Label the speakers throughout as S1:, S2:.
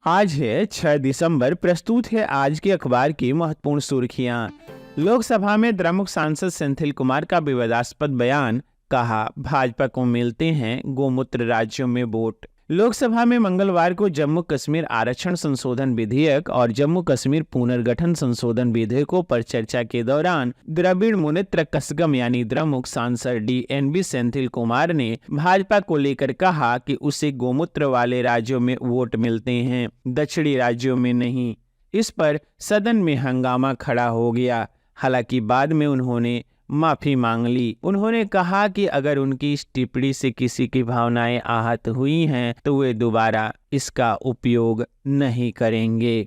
S1: आज है 6 दिसंबर। प्रस्तुत है आज के अखबार की महत्वपूर्ण सुर्खियां। लोकसभा में द्रमुक सांसद सेंथिल कुमार का विवादास्पद बयान, कहा भाजपा को मिलते हैं गोमूत्र राज्यों में वोट। लोकसभा में मंगलवार को जम्मू कश्मीर आरक्षण संशोधन विधेयक और जम्मू कश्मीर पुनर्गठन संशोधन विधेयकों पर चर्चा के दौरान द्रविड़ मुनेत्र कसगम यानी द्रमुक सांसद DNB सेंथिल कुमार ने भाजपा को लेकर कहा कि उसे गोमूत्र वाले राज्यों में वोट मिलते हैं, दक्षिणी राज्यों में नहीं। इस पर सदन में हंगामा खड़ा हो गया। हालांकि बाद में उन्होंने माफी मांग ली। उन्होंने कहा कि अगर उनकी इस टिप्पणी से किसी की भावनाएं आहत हुई हैं तो वे दोबारा इसका उपयोग नहीं करेंगे।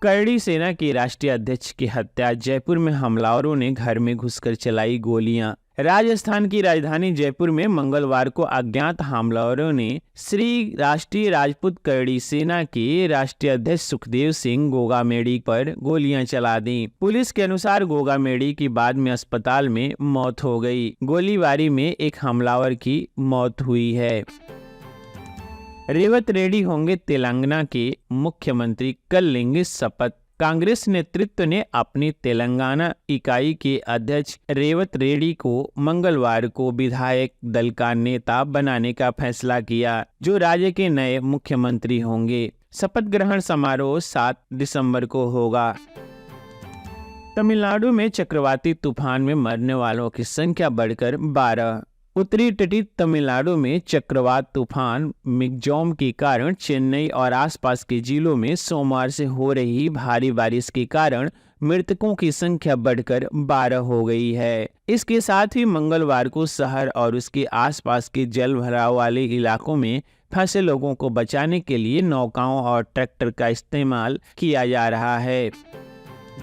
S1: करड़ी सेना के राष्ट्रीय अध्यक्ष की हत्या। जयपुर में हमलावरों ने घर में घुसकर चलाई गोलियां। राजस्थान की राजधानी जयपुर में मंगलवार को अज्ञात हमलावरों ने श्री राष्ट्रीय राजपूत करड़ी सेना के राष्ट्रीय अध्यक्ष सुखदेव सिंह गोगामेड़ी पर गोलियां चला दी। पुलिस के अनुसार गोगामेड़ी की बाद में अस्पताल में मौत हो गई। गोलीबारी में एक हमलावर की मौत हुई है। रेवत रेड्डी होंगे तेलंगाना के मुख्यमंत्री, कल लेंगे शपथ। कांग्रेस नेतृत्व ने अपनी तेलंगाना इकाई के अध्यक्ष रेवत रेड्डी को मंगलवार को विधायक दल का नेता बनाने का फैसला किया, जो राज्य के नए मुख्यमंत्री होंगे। शपथ ग्रहण समारोह 7 दिसंबर को होगा। तमिलनाडु में चक्रवाती तूफान में मरने वालों की संख्या बढ़कर 12। उत्तरी तटीय तमिलनाडु में चक्रवात तूफान मिगजॉम के कारण चेन्नई और आसपास के जिलों में सोमवार से हो रही भारी बारिश के कारण मृतकों की संख्या बढ़कर 12 हो गई है। इसके साथ ही मंगलवार को शहर और उसके आसपास के जल भराव वाले इलाकों में फंसे लोगों को बचाने के लिए नौकाओं और ट्रैक्टर का इस्तेमाल किया जा रहा है।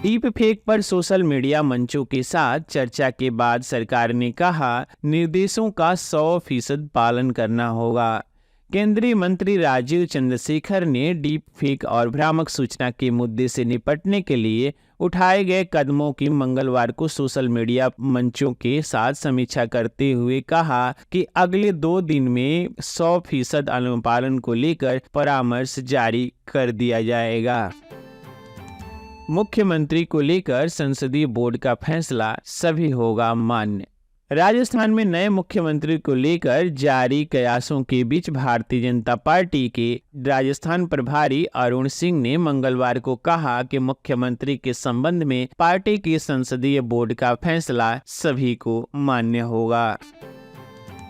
S1: डीप फेक पर सोशल मीडिया मंचों के साथ चर्चा के बाद सरकार ने कहा निर्देशों का 100% पालन करना होगा। केंद्रीय मंत्री राजीव चंद्रशेखर ने डीप फेक और भ्रामक सूचना के मुद्दे से निपटने के लिए उठाए गए कदमों की मंगलवार को सोशल मीडिया मंचों के साथ समीक्षा करते हुए कहा कि अगले 2 दिन में 100% अनुपालन को लेकर परामर्श जारी कर दिया जाएगा। मुख्यमंत्री को लेकर संसदीय बोर्ड का फैसला सभी होगा मान्य। राजस्थान में नए मुख्यमंत्री को लेकर जारी कयासों के बीच भारतीय जनता पार्टी के राजस्थान प्रभारी अरुण सिंह ने मंगलवार को कहा कि मुख्यमंत्री के संबंध में पार्टी के संसदीय बोर्ड का फैसला सभी को मान्य होगा।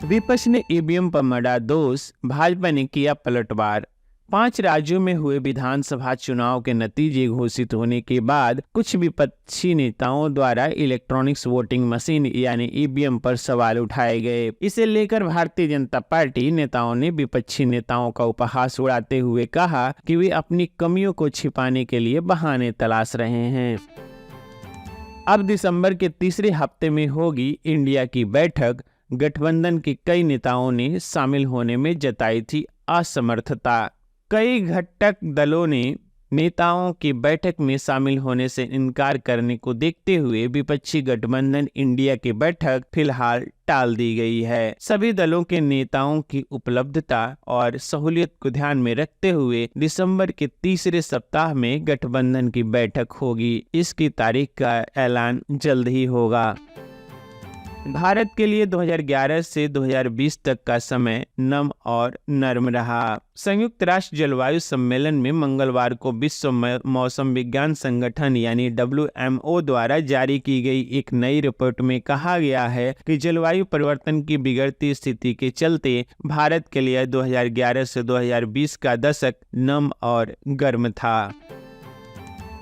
S1: विपक्ष ने EVM पर मढ़ा दोष, भाजपा ने किया पलटवार। 5 राज्यों में हुए विधानसभा चुनाव के नतीजे घोषित होने के बाद कुछ विपक्षी नेताओं द्वारा इलेक्ट्रॉनिक्स वोटिंग मशीन यानी EVM पर सवाल उठाए गए। इसे लेकर भारतीय जनता पार्टी नेताओं ने विपक्षी नेताओं का उपहास उड़ाते हुए कहा कि वे अपनी कमियों को छिपाने के लिए बहाने तलाश रहे हैं। अब दिसंबर के तीसरे हफ्ते में होगी इंडिया की बैठक। गठबंधन के कई नेताओं ने शामिल होने में जताई थी असमर्थता। कई घटक दलों ने नेताओं की बैठक में शामिल होने से इनकार करने को देखते हुए विपक्षी गठबंधन इंडिया की बैठक फिलहाल टाल दी गई है। सभी दलों के नेताओं की उपलब्धता और सहूलियत को ध्यान में रखते हुए दिसंबर के तीसरे सप्ताह में गठबंधन की बैठक होगी। इसकी तारीख का ऐलान जल्द ही होगा। भारत के लिए 2011 से 2020 तक का समय नम और नर्म रहा। संयुक्त राष्ट्र जलवायु सम्मेलन में मंगलवार को विश्व मौसम विज्ञान संगठन यानी WMO द्वारा जारी की गई एक नई रिपोर्ट में कहा गया है कि जलवायु परिवर्तन की बिगड़ती स्थिति के चलते भारत के लिए 2011 से 2020 का दशक नम और गर्म था।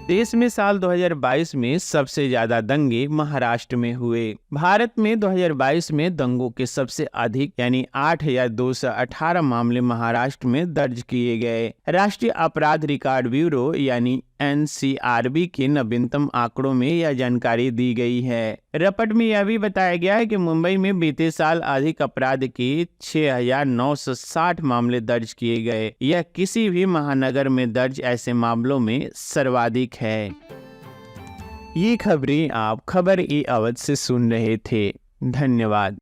S1: देश में साल 2022 में सबसे ज्यादा दंगे महाराष्ट्र में हुए। भारत में 2022 में दंगों के सबसे अधिक यानी 8,218 मामले महाराष्ट्र में दर्ज किए गए। राष्ट्रीय अपराध रिकॉर्ड ब्यूरो यानी NCRB के नवीनतम आंकड़ों में यह जानकारी दी गई है। रिपोर्ट में यह भी बताया गया है कि मुंबई में बीते साल अधिक अपराध के 6,960 मामले दर्ज किए गए। यह किसी भी महानगर में दर्ज ऐसे मामलों में सर्वाधिक है। ये खबरें आप खबर-ए-अवध से सुन रहे थे। धन्यवाद।